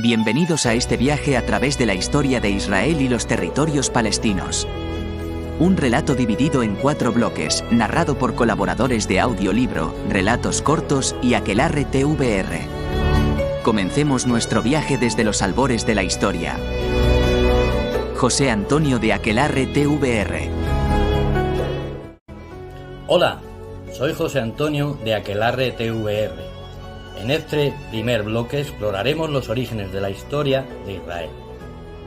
Bienvenidos a este viaje a través de la historia de Israel y los territorios palestinos. Un relato dividido en 4 bloques, narrado por colaboradores de Audiolibro, Relatos Cortos y Aquelarre TVR. Comencemos nuestro viaje desde los albores de la historia. José Antonio de Aquelarre TVR. Hola, soy José Antonio de Aquelarre TVR. En este primer bloque exploraremos los orígenes de la historia de Israel,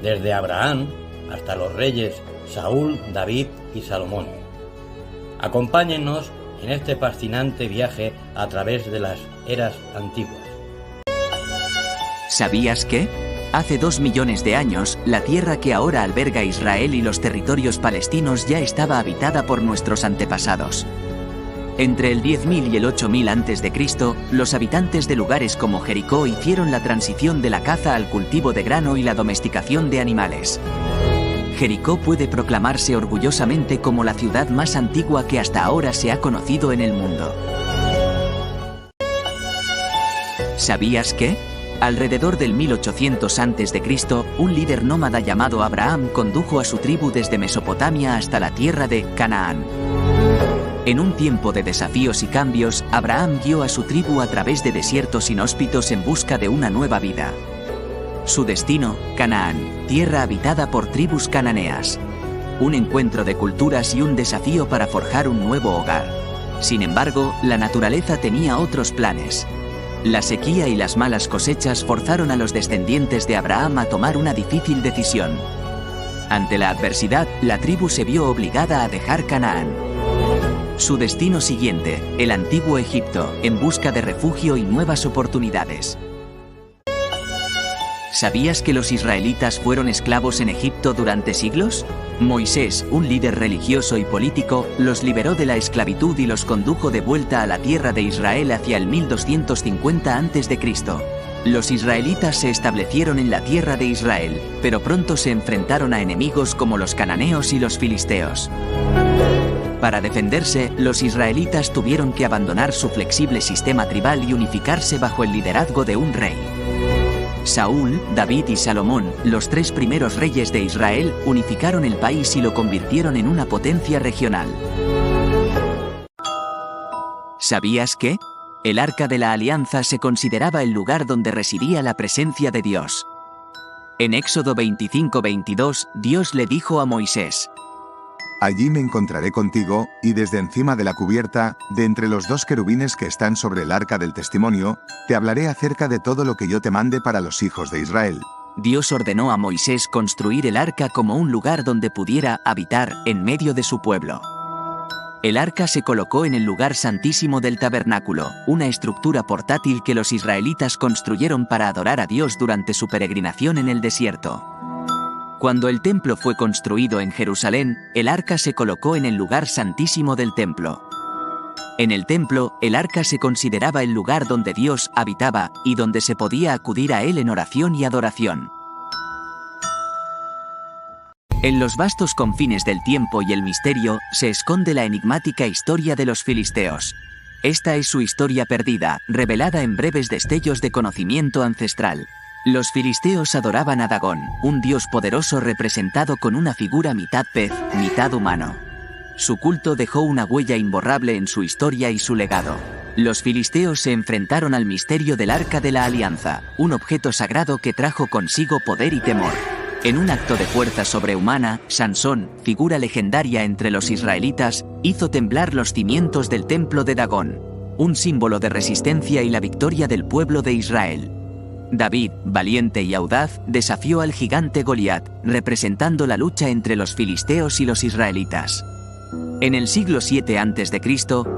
desde Abraham hasta los reyes Saúl, David y Salomón. Acompáñennos en este fascinante viaje a través de las eras antiguas. ¿Sabías que? Hace 2 millones de años, la tierra que ahora alberga Israel y los territorios palestinos ya estaba habitada por nuestros antepasados. Entre el 10.000 y el 8.000 a.C., los habitantes de lugares como Jericó hicieron la transición de la caza al cultivo de grano y la domesticación de animales. Jericó puede proclamarse orgullosamente como la ciudad más antigua que hasta ahora se ha conocido en el mundo. ¿Sabías que? Alrededor del 1800 a.C., un líder nómada llamado Abraham condujo a su tribu desde Mesopotamia hasta la tierra de Canaán. En un tiempo de desafíos y cambios, Abraham guió a su tribu a través de desiertos inhóspitos en busca de una nueva vida. Su destino, Canaán, tierra habitada por tribus cananeas. Un encuentro de culturas y un desafío para forjar un nuevo hogar. Sin embargo, la naturaleza tenía otros planes. La sequía y las malas cosechas forzaron a los descendientes de Abraham a tomar una difícil decisión. Ante la adversidad, la tribu se vio obligada a dejar Canaán. Su destino siguiente, el antiguo Egipto, en busca de refugio y nuevas oportunidades. ¿Sabías que los israelitas fueron esclavos en Egipto durante siglos? Moisés, un líder religioso y político, los liberó de la esclavitud y los condujo de vuelta a la tierra de Israel hacia el 1250 a.C. Los israelitas se establecieron en la tierra de Israel, pero pronto se enfrentaron a enemigos como los cananeos y los filisteos. Para defenderse, los israelitas tuvieron que abandonar su flexible sistema tribal y unificarse bajo el liderazgo de un rey. Saúl, David y Salomón, los 3 primeros reyes de Israel, unificaron el país y lo convirtieron en una potencia regional. ¿Sabías que? El Arca de la Alianza se consideraba el lugar donde residía la presencia de Dios. En Éxodo 25:22, Dios le dijo a Moisés: Allí me encontraré contigo, y desde encima de la cubierta, de entre los 2 querubines que están sobre el arca del testimonio, te hablaré acerca de todo lo que yo te mande para los hijos de Israel. Dios ordenó a Moisés construir el arca como un lugar donde pudiera habitar en medio de su pueblo. El arca se colocó en el lugar santísimo del tabernáculo, una estructura portátil que los israelitas construyeron para adorar a Dios durante su peregrinación en el desierto. Cuando el templo fue construido en Jerusalén, el arca se colocó en el lugar santísimo del templo. En el templo, el arca se consideraba el lugar donde Dios habitaba, y donde se podía acudir a él en oración y adoración. En los vastos confines del tiempo y el misterio, se esconde la enigmática historia de los filisteos. Esta es su historia perdida, revelada en breves destellos de conocimiento ancestral. Los filisteos adoraban a Dagón, un dios poderoso representado con una figura mitad pez, mitad humano. Su culto dejó una huella imborrable en su historia y su legado. Los filisteos se enfrentaron al misterio del Arca de la Alianza, un objeto sagrado que trajo consigo poder y temor. En un acto de fuerza sobrehumana, Sansón, figura legendaria entre los israelitas, hizo temblar los cimientos del templo de Dagón, un símbolo de resistencia y la victoria del pueblo de Israel. David, valiente y audaz, desafió al gigante Goliat, representando la lucha entre los filisteos y los israelitas. En el siglo VII a.C.,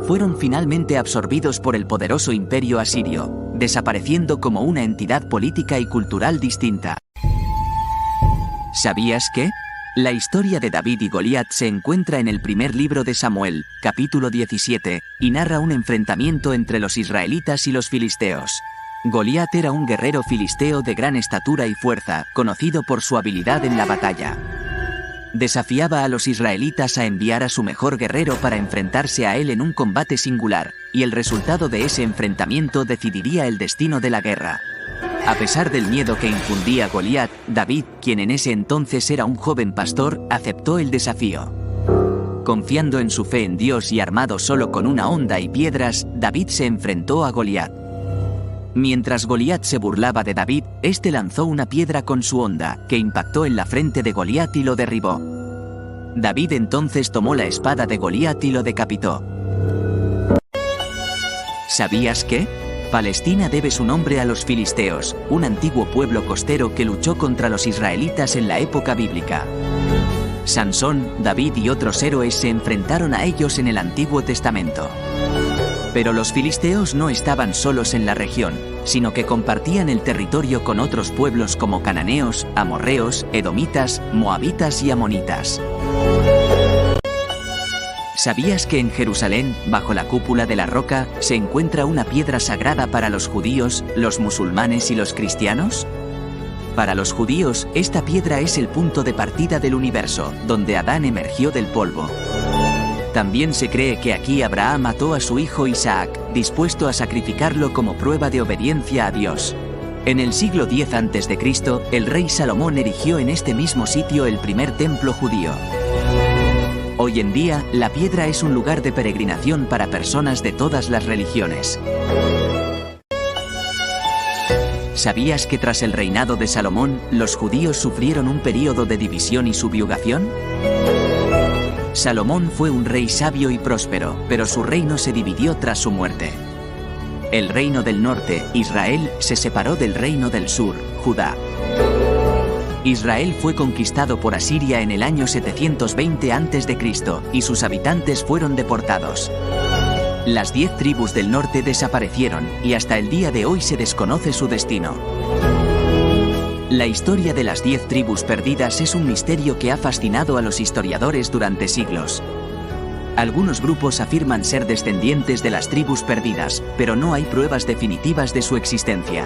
fueron finalmente absorbidos por el poderoso imperio asirio, desapareciendo como una entidad política y cultural distinta. ¿Sabías que? La historia de David y Goliat se encuentra en el primer libro de Samuel, capítulo 17, y narra un enfrentamiento entre los israelitas y los filisteos. Goliat era un guerrero filisteo de gran estatura y fuerza, conocido por su habilidad en la batalla. Desafiaba a los israelitas a enviar a su mejor guerrero para enfrentarse a él en un combate singular, y el resultado de ese enfrentamiento decidiría el destino de la guerra. A pesar del miedo que infundía Goliat, David, quien en ese entonces era un joven pastor, aceptó el desafío. Confiando en su fe en Dios y armado solo con una honda y piedras, David se enfrentó a Goliat. Mientras Goliat se burlaba de David, este lanzó una piedra con su honda, que impactó en la frente de Goliat y lo derribó. David entonces tomó la espada de Goliat y lo decapitó. ¿Sabías que? Palestina debe su nombre a los filisteos, un antiguo pueblo costero que luchó contra los israelitas en la época bíblica. Sansón, David y otros héroes se enfrentaron a ellos en el Antiguo Testamento. Pero los filisteos no estaban solos en la región, sino que compartían el territorio con otros pueblos como cananeos, amorreos, edomitas, moabitas y amonitas. ¿Sabías que en Jerusalén, bajo la cúpula de la roca, se encuentra una piedra sagrada para los judíos, los musulmanes y los cristianos? Para los judíos, esta piedra es el punto de partida del universo, donde Adán emergió del polvo. También se cree que aquí Abraham mató a su hijo Isaac, dispuesto a sacrificarlo como prueba de obediencia a Dios. En el siglo X a.C., el rey Salomón erigió en este mismo sitio el primer templo judío. Hoy en día, la piedra es un lugar de peregrinación para personas de todas las religiones. ¿Sabías que tras el reinado de Salomón, los judíos sufrieron un período de división y subyugación? Salomón fue un rey sabio y próspero, pero su reino se dividió tras su muerte. El reino del norte, Israel, se separó del reino del sur, Judá. Israel fue conquistado por Asiria en el año 720 a.C., y sus habitantes fueron deportados. Las 10 tribus del norte desaparecieron, y hasta el día de hoy se desconoce su destino. La historia de las 10 tribus perdidas es un misterio que ha fascinado a los historiadores durante siglos. Algunos grupos afirman ser descendientes de las tribus perdidas, pero no hay pruebas definitivas de su existencia.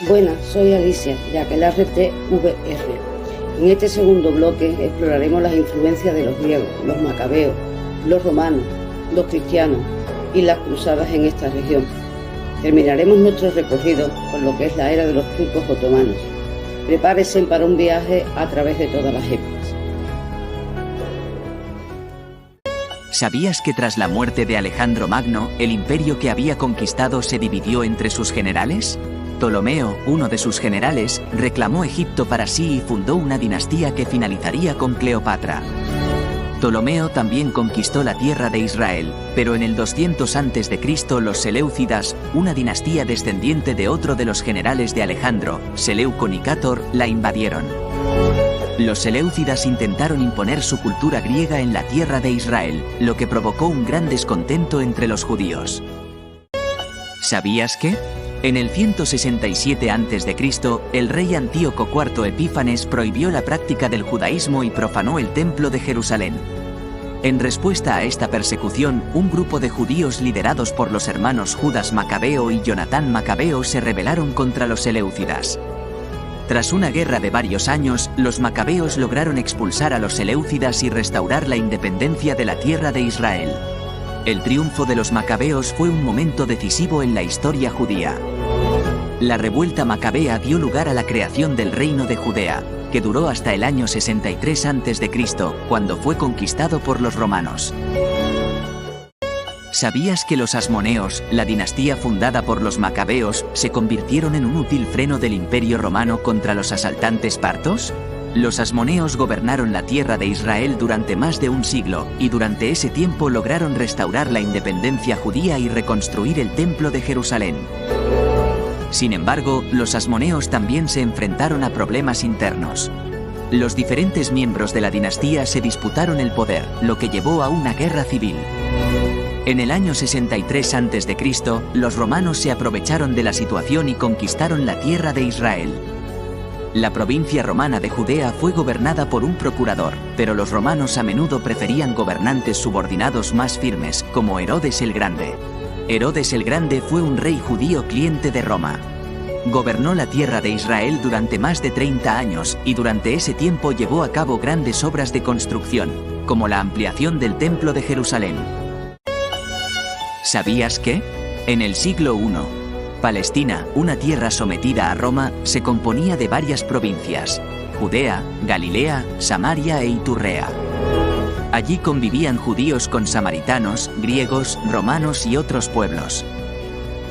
Buenas, soy Alicia, de Aquelarre TVR. En este segundo bloque exploraremos las influencias de los griegos, los macabeos, los romanos, los cristianos y las cruzadas en esta región. Terminaremos nuestro recorrido con lo que es la era de los turcos otomanos. Prepárense para un viaje a través de todas las épocas. ¿Sabías que tras la muerte de Alejandro Magno, el imperio que había conquistado se dividió entre sus generales? Ptolomeo, uno de sus generales, reclamó Egipto para sí y fundó una dinastía que finalizaría con Cleopatra. Ptolomeo también conquistó la tierra de Israel, pero en el 200 a.C. los Seleucidas, una dinastía descendiente de otro de los generales de Alejandro, Seleuco Nicator, la invadieron. Los Seleucidas intentaron imponer su cultura griega en la tierra de Israel, lo que provocó un gran descontento entre los judíos. ¿Sabías que? En el 167 a.C., el rey Antíoco IV Epífanes prohibió la práctica del judaísmo y profanó el templo de Jerusalén. En respuesta a esta persecución, un grupo de judíos liderados por los hermanos Judas Macabeo y Jonatán Macabeo se rebelaron contra los Seleucidas. Tras una guerra de varios años, los macabeos lograron expulsar a los Seleucidas y restaurar la independencia de la tierra de Israel. El triunfo de los macabeos fue un momento decisivo en la historia judía. La revuelta macabea dio lugar a la creación del reino de Judea, que duró hasta el año 63 a.C., cuando fue conquistado por los romanos. ¿Sabías que los asmoneos, la dinastía fundada por los macabeos, se convirtieron en un útil freno del Imperio Romano contra los asaltantes partos? Los asmoneos gobernaron la tierra de Israel durante más de un siglo, y durante ese tiempo lograron restaurar la independencia judía y reconstruir el Templo de Jerusalén. Sin embargo, los asmoneos también se enfrentaron a problemas internos. Los diferentes miembros de la dinastía se disputaron el poder, lo que llevó a una guerra civil. En el año 63 a.C., los romanos se aprovecharon de la situación y conquistaron la tierra de Israel. La provincia romana de Judea fue gobernada por un procurador, pero los romanos a menudo preferían gobernantes subordinados más firmes, como Herodes el Grande. Herodes el Grande fue un rey judío cliente de Roma. Gobernó la tierra de Israel durante más de 30 años, y durante ese tiempo llevó a cabo grandes obras de construcción, como la ampliación del Templo de Jerusalén. ¿Sabías que? En el siglo I, Palestina, una tierra sometida a Roma, se componía de varias provincias: Judea, Galilea, Samaria e Iturrea. Allí convivían judíos con samaritanos, griegos, romanos y otros pueblos.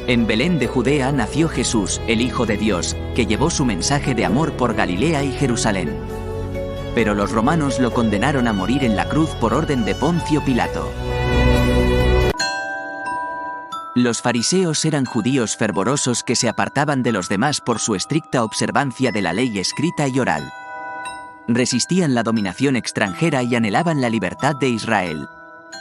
En Belén de Judea nació Jesús, el Hijo de Dios, que llevó su mensaje de amor por Galilea y Jerusalén. Pero los romanos lo condenaron a morir en la cruz por orden de Poncio Pilato. Los fariseos eran judíos fervorosos que se apartaban de los demás por su estricta observancia de la ley escrita y oral. Resistían la dominación extranjera y anhelaban la libertad de Israel.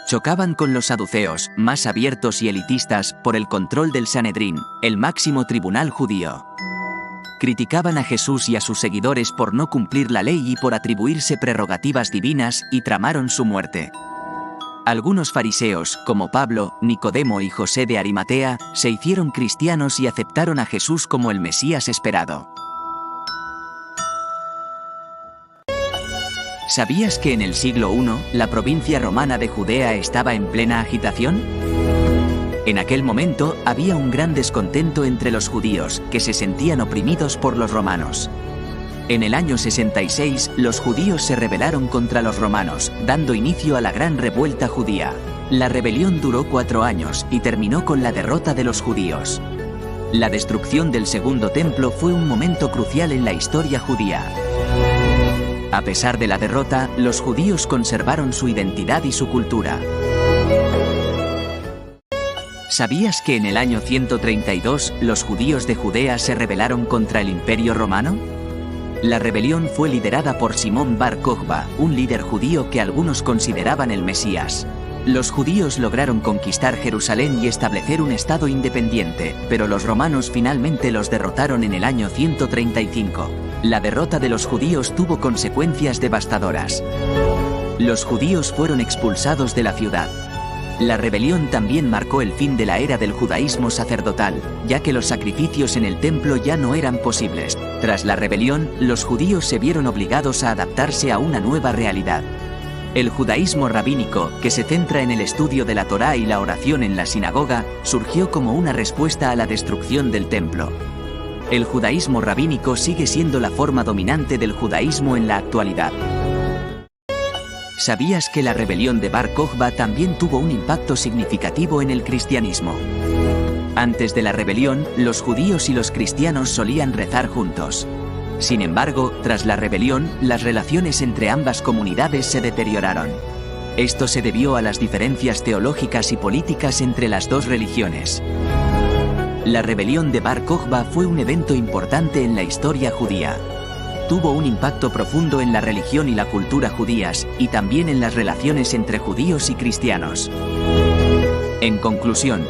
Chocaban con los saduceos, más abiertos y elitistas, por el control del Sanedrín, el máximo tribunal judío. Criticaban a Jesús y a sus seguidores por no cumplir la ley y por atribuirse prerrogativas divinas, y tramaron su muerte. Algunos fariseos, como Pablo, Nicodemo y José de Arimatea, se hicieron cristianos y aceptaron a Jesús como el Mesías esperado. ¿Sabías que en el siglo I, la provincia romana de Judea estaba en plena agitación? En aquel momento, había un gran descontento entre los judíos, que se sentían oprimidos por los romanos. En el año 66, los judíos se rebelaron contra los romanos, dando inicio a la Gran Revuelta Judía. La rebelión duró 4 años y terminó con la derrota de los judíos. La destrucción del Segundo Templo fue un momento crucial en la historia judía. A pesar de la derrota, los judíos conservaron su identidad y su cultura. ¿Sabías que en el año 132 los judíos de Judea se rebelaron contra el Imperio Romano? La rebelión fue liderada por Simón Bar Kokhba, un líder judío que algunos consideraban el Mesías. Los judíos lograron conquistar Jerusalén y establecer un estado independiente, pero los romanos finalmente los derrotaron en el año 135. La derrota de los judíos tuvo consecuencias devastadoras. Los judíos fueron expulsados de la ciudad. La rebelión también marcó el fin de la era del judaísmo sacerdotal, ya que los sacrificios en el templo ya no eran posibles. Tras la rebelión, los judíos se vieron obligados a adaptarse a una nueva realidad. El judaísmo rabínico, que se centra en el estudio de la Torá y la oración en la sinagoga, surgió como una respuesta a la destrucción del templo. El judaísmo rabínico sigue siendo la forma dominante del judaísmo en la actualidad. ¿Sabías que la rebelión de Bar Kokhba también tuvo un impacto significativo en el cristianismo? Antes de la rebelión, los judíos y los cristianos solían rezar juntos. Sin embargo, tras la rebelión, las relaciones entre ambas comunidades se deterioraron. Esto se debió a las diferencias teológicas y políticas entre las dos religiones. La rebelión de Bar Kokhba fue un evento importante en la historia judía. Tuvo un impacto profundo en la religión y la cultura judías, y también en las relaciones entre judíos y cristianos. En conclusión,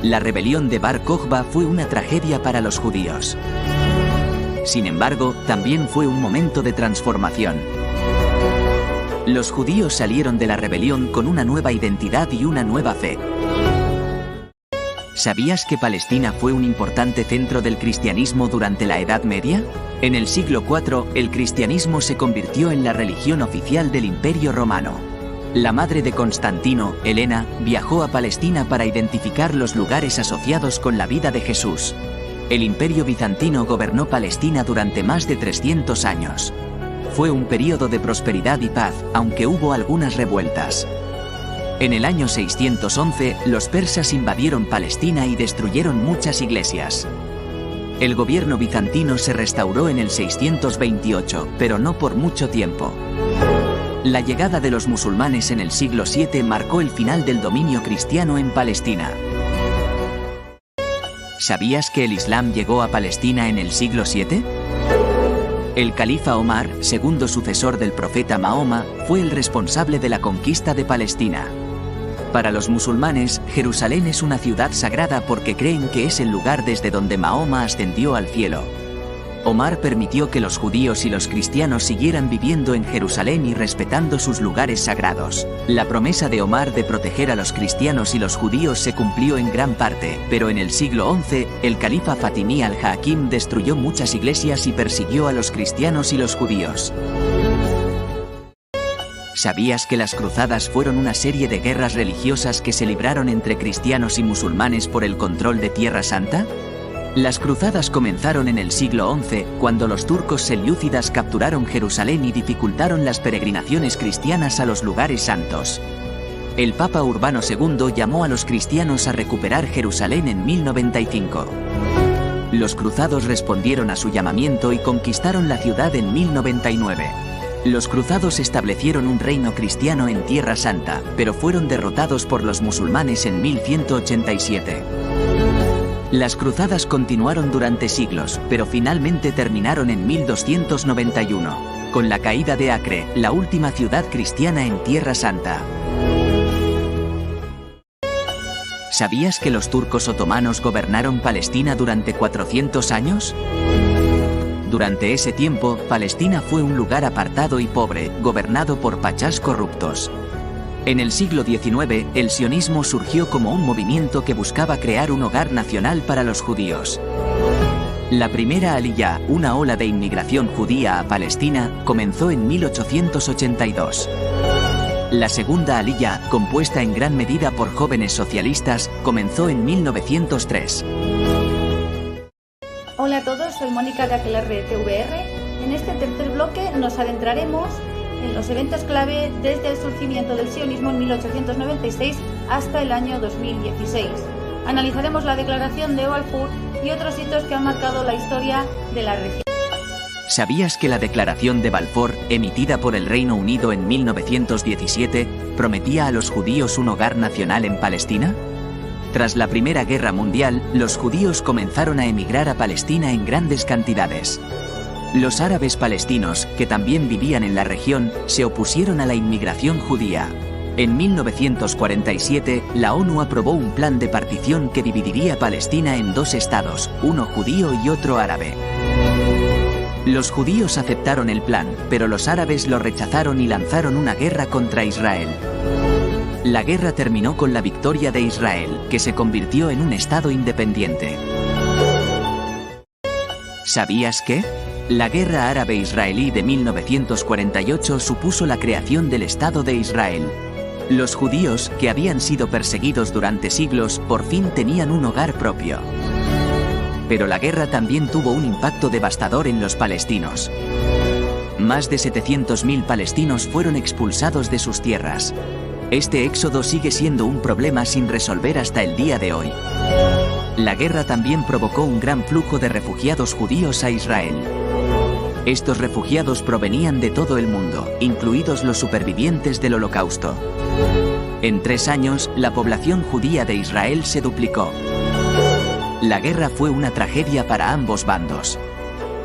la rebelión de Bar Kokhba fue una tragedia para los judíos. Sin embargo, también fue un momento de transformación. Los judíos salieron de la rebelión con una nueva identidad y una nueva fe. ¿Sabías que Palestina fue un importante centro del cristianismo durante la Edad Media? En el siglo IV, el cristianismo se convirtió en la religión oficial del Imperio Romano. La madre de Constantino, Helena, viajó a Palestina para identificar los lugares asociados con la vida de Jesús. El Imperio bizantino gobernó Palestina durante más de 300 años. Fue un período de prosperidad y paz, aunque hubo algunas revueltas. En el año 611, los persas invadieron Palestina y destruyeron muchas iglesias. El gobierno bizantino se restauró en el 628, pero no por mucho tiempo. La llegada de los musulmanes en el siglo VII marcó el final del dominio cristiano en Palestina. ¿Sabías que el Islam llegó a Palestina en el siglo VII? El califa Omar, segundo sucesor del profeta Mahoma, fue el responsable de la conquista de Palestina. Para los musulmanes, Jerusalén es una ciudad sagrada porque creen que es el lugar desde donde Mahoma ascendió al cielo. Omar permitió que los judíos y los cristianos siguieran viviendo en Jerusalén y respetando sus lugares sagrados. La promesa de Omar de proteger a los cristianos y los judíos se cumplió en gran parte, pero en el siglo XI, el califa Fatimí al-Hakim destruyó muchas iglesias y persiguió a los cristianos y los judíos. ¿Sabías que las cruzadas fueron una serie de guerras religiosas que se libraron entre cristianos y musulmanes por el control de Tierra Santa? Las cruzadas comenzaron en el siglo XI, cuando los turcos selyúcidas capturaron Jerusalén y dificultaron las peregrinaciones cristianas a los lugares santos. El Papa Urbano II llamó a los cristianos a recuperar Jerusalén en 1095. Los cruzados respondieron a su llamamiento y conquistaron la ciudad en 1099. Los cruzados establecieron un reino cristiano en Tierra Santa, pero fueron derrotados por los musulmanes en 1187. Las cruzadas continuaron durante siglos, pero finalmente terminaron en 1291, con la caída de Acre, la última ciudad cristiana en Tierra Santa. ¿Sabías que los turcos otomanos gobernaron Palestina durante 400 años? Durante ese tiempo, Palestina fue un lugar apartado y pobre, gobernado por pachás corruptos. En el siglo XIX, el sionismo surgió como un movimiento que buscaba crear un hogar nacional para los judíos. La primera aliyá, una ola de inmigración judía a Palestina, comenzó en 1882. La segunda aliyá, compuesta en gran medida por jóvenes socialistas, comenzó en 1903. Hola a todos, soy Mónica de Aquelarre TVR. En este tercer bloque nos adentraremos en los eventos clave desde el surgimiento del sionismo en 1896 hasta el año 2016. Analizaremos la declaración de Balfour y otros hitos que han marcado la historia de la región. ¿Sabías que la declaración de Balfour, emitida por el Reino Unido en 1917, prometía a los judíos un hogar nacional en Palestina? Tras la Primera Guerra Mundial, los judíos comenzaron a emigrar a Palestina en grandes cantidades. Los árabes palestinos, que también vivían en la región, se opusieron a la inmigración judía. En 1947, la ONU aprobó un plan de partición que dividiría Palestina en dos estados, uno judío y otro árabe. Los judíos aceptaron el plan, pero los árabes lo rechazaron y lanzaron una guerra contra Israel. La guerra terminó con la victoria de Israel, que se convirtió en un estado independiente. ¿Sabías que? La guerra árabe-israelí de 1948 supuso la creación del Estado de Israel. Los judíos, que habían sido perseguidos durante siglos, por fin tenían un hogar propio. Pero la guerra también tuvo un impacto devastador en los palestinos. Más de 700.000 palestinos fueron expulsados de sus tierras. Este éxodo sigue siendo un problema sin resolver hasta el día de hoy. La guerra también provocó un gran flujo de refugiados judíos a Israel. Estos refugiados provenían de todo el mundo, incluidos los supervivientes del Holocausto. En 3 años, la población judía de Israel se duplicó. La guerra fue una tragedia para ambos bandos.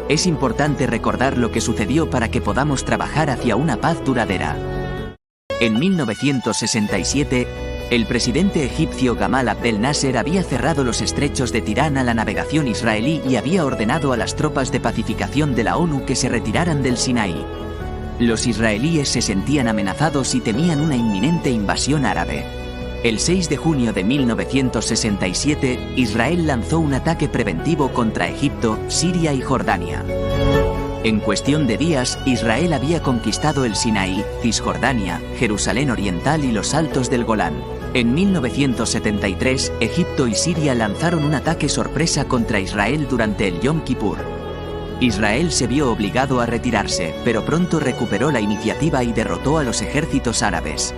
Es importante recordar lo que sucedió para que podamos trabajar hacia una paz duradera. En 1967, el presidente egipcio Gamal Abdel Nasser había cerrado los estrechos de Tirán a la navegación israelí y había ordenado a las tropas de pacificación de la ONU que se retiraran del Sinaí. Los israelíes se sentían amenazados y temían una inminente invasión árabe. El 6 de junio de 1967, Israel lanzó un ataque preventivo contra Egipto, Siria y Jordania. En cuestión de días, Israel había conquistado el Sinaí, Cisjordania, Jerusalén Oriental y los Altos del Golán. En 1973, Egipto y Siria lanzaron un ataque sorpresa contra Israel durante el Yom Kippur. Israel se vio obligado a retirarse, pero pronto recuperó la iniciativa y derrotó a los ejércitos árabes.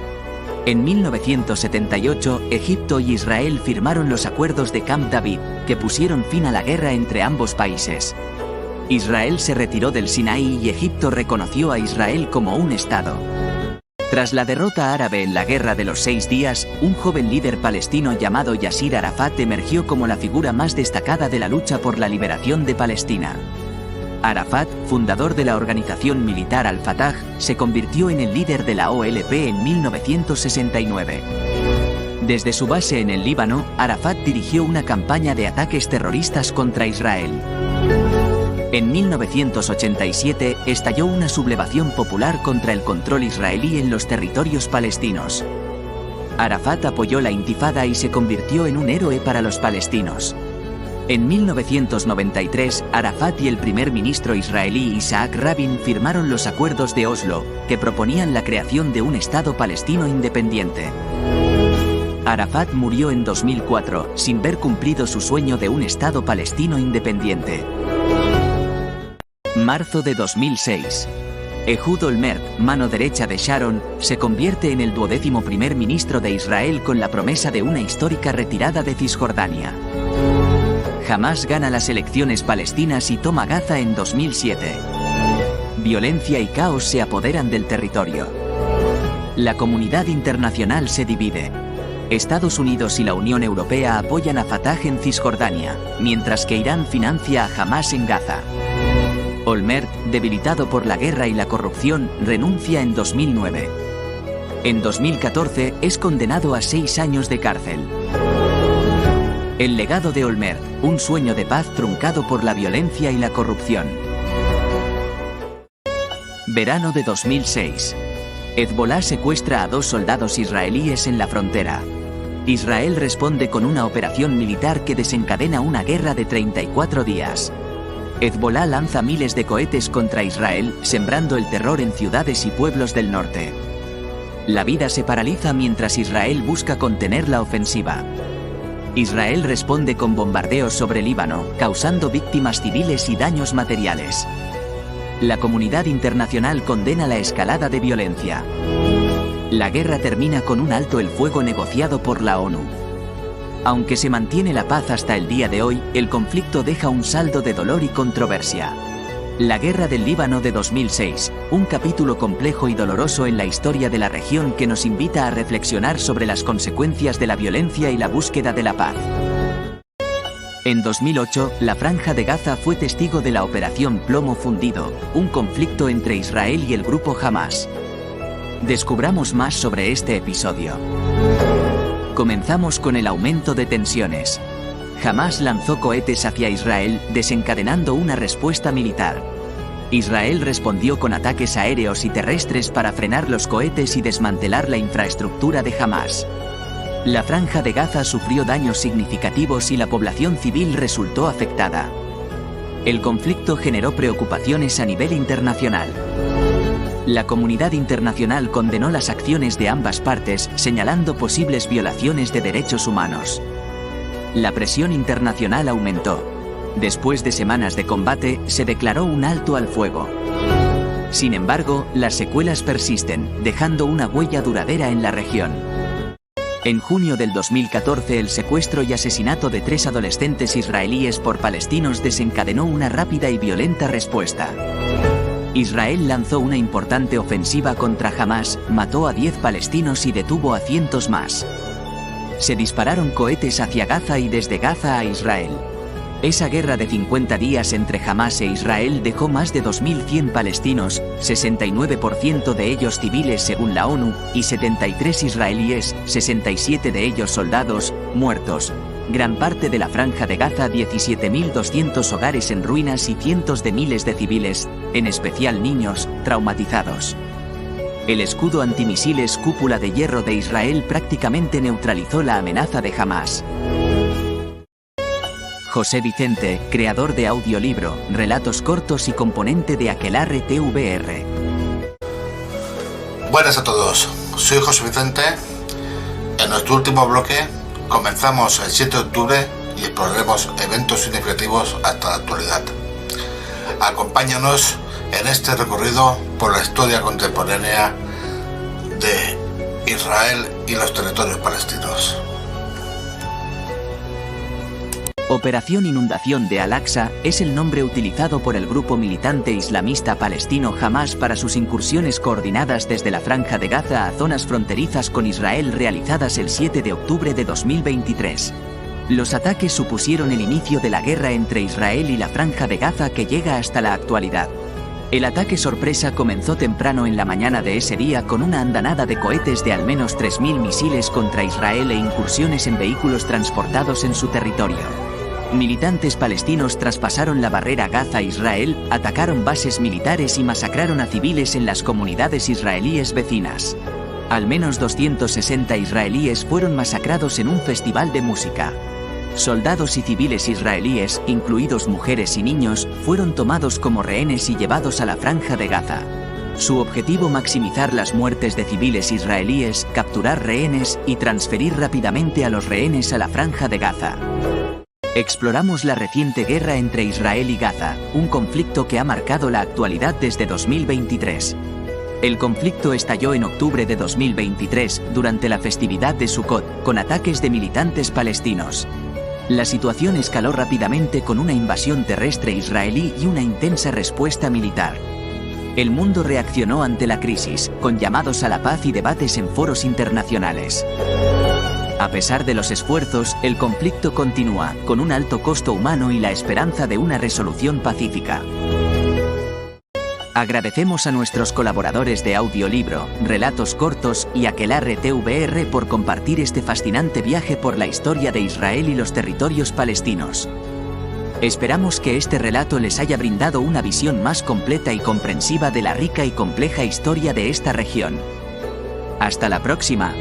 En 1978, Egipto y Israel firmaron los acuerdos de Camp David, que pusieron fin a la guerra entre ambos países. Israel se retiró del Sinaí y Egipto reconoció a Israel como un estado. Tras la derrota árabe en la Guerra de los 6 días, un joven líder palestino llamado Yasir Arafat emergió como la figura más destacada de la lucha por la liberación de Palestina. Arafat, fundador de la organización militar Al-Fatah, se convirtió en el líder de la OLP en 1969. Desde su base en el Líbano, Arafat dirigió una campaña de ataques terroristas contra Israel. En 1987 estalló una sublevación popular contra el control israelí en los territorios palestinos. Arafat apoyó la intifada y se convirtió en un héroe para los palestinos. En 1993, Arafat y el primer ministro israelí Isaac Rabin firmaron los acuerdos de Oslo, que proponían la creación de un Estado palestino independiente. Arafat murió en 2004, sin ver cumplido su sueño de un Estado palestino independiente. Marzo de 2006. Ehud Olmert, mano derecha de Sharon, se convierte en el 12º primer ministro de Israel con la promesa de una histórica retirada de Cisjordania. Hamás gana las elecciones palestinas y toma Gaza en 2007. Violencia y caos se apoderan del territorio. La comunidad internacional se divide. Estados Unidos y la Unión Europea apoyan a Fatah en Cisjordania, mientras que Irán financia a Hamás en Gaza. Olmert, debilitado por la guerra y la corrupción, renuncia en 2009. En 2014 es condenado a 6 años de cárcel. El legado de Olmert, un sueño de paz truncado por la violencia y la corrupción. Verano de 2006. Hezbolá secuestra a 2 soldados israelíes en la frontera. Israel responde con una operación militar que desencadena una guerra de 34 días. Hezbolá lanza miles de cohetes contra Israel, sembrando el terror en ciudades y pueblos del norte. La vida se paraliza mientras Israel busca contener la ofensiva. Israel responde con bombardeos sobre Líbano, causando víctimas civiles y daños materiales. La comunidad internacional condena la escalada de violencia. La guerra termina con un alto el fuego negociado por la ONU. Aunque se mantiene la paz hasta el día de hoy, el conflicto deja un saldo de dolor y controversia. La Guerra del Líbano de 2006, un capítulo complejo y doloroso en la historia de la región que nos invita a reflexionar sobre las consecuencias de la violencia y la búsqueda de la paz. En 2008, la Franja de Gaza fue testigo de la Operación Plomo Fundido, un conflicto entre Israel y el grupo Hamás. Descubramos más sobre este episodio. Comenzamos con el aumento de tensiones. Hamás lanzó cohetes hacia Israel, desencadenando una respuesta militar. Israel respondió con ataques aéreos y terrestres para frenar los cohetes y desmantelar la infraestructura de Hamás. La Franja de Gaza sufrió daños significativos y la población civil resultó afectada. El conflicto generó preocupaciones a nivel internacional. La comunidad internacional condenó las acciones de ambas partes, señalando posibles violaciones de derechos humanos. La presión internacional aumentó. Después de semanas de combate, se declaró un alto al fuego. Sin embargo, las secuelas persisten, dejando una huella duradera en la región. En junio del 2014, el secuestro y asesinato de 3 adolescentes israelíes por palestinos desencadenó una rápida y violenta respuesta. Israel lanzó una importante ofensiva contra Hamás, mató a 10 palestinos y detuvo a cientos más. Se dispararon cohetes hacia Gaza y desde Gaza a Israel. Esa guerra de 50 días entre Hamás e Israel dejó más de 2.100 palestinos, 69% de ellos civiles según la ONU, y 73 israelíes, 67 de ellos soldados, muertos. Gran parte de la Franja de Gaza, 17.200 hogares en ruinas y cientos de miles de civiles, en especial niños, traumatizados. El escudo antimisiles Cúpula de Hierro de Israel prácticamente neutralizó la amenaza de Hamás. José Vicente, creador de audiolibro, relatos cortos y componente de Aquelarre TVR. Buenas a todos, soy José Vicente. En nuestro último bloque comenzamos el 7 de octubre y exploraremos eventos significativos hasta la actualidad. Acompáñanos en este recorrido por la historia contemporánea de Israel y los territorios palestinos. Operación Inundación de Al-Aqsa es el nombre utilizado por el grupo militante islamista palestino Hamás para sus incursiones coordinadas desde la Franja de Gaza a zonas fronterizas con Israel realizadas el 7 de octubre de 2023. Los ataques supusieron el inicio de la guerra entre Israel y la Franja de Gaza que llega hasta la actualidad. El ataque sorpresa comenzó temprano en la mañana de ese día con una andanada de cohetes de al menos 3.000 misiles contra Israel e incursiones en vehículos transportados en su territorio. Militantes palestinos traspasaron la barrera Gaza-Israel, atacaron bases militares y masacraron a civiles en las comunidades israelíes vecinas. Al menos 260 israelíes fueron masacrados en un festival de música. Soldados y civiles israelíes, incluidos mujeres y niños, fueron tomados como rehenes y llevados a la Franja de Gaza. Su objetivo: maximizar las muertes de civiles israelíes, capturar rehenes y transferir rápidamente a los rehenes a la Franja de Gaza. Exploramos la reciente guerra entre Israel y Gaza, un conflicto que ha marcado la actualidad desde 2023. El conflicto estalló en octubre de 2023, durante la festividad de Sukkot, con ataques de militantes palestinos. La situación escaló rápidamente con una invasión terrestre israelí y una intensa respuesta militar. El mundo reaccionó ante la crisis, con llamados a la paz y debates en foros internacionales. A pesar de los esfuerzos, el conflicto continúa, con un alto costo humano y la esperanza de una resolución pacífica. Agradecemos a nuestros colaboradores de Audiolibro, Relatos Cortos y Aquelarre TVR por compartir este fascinante viaje por la historia de Israel y los territorios palestinos. Esperamos que este relato les haya brindado una visión más completa y comprensiva de la rica y compleja historia de esta región. ¡Hasta la próxima!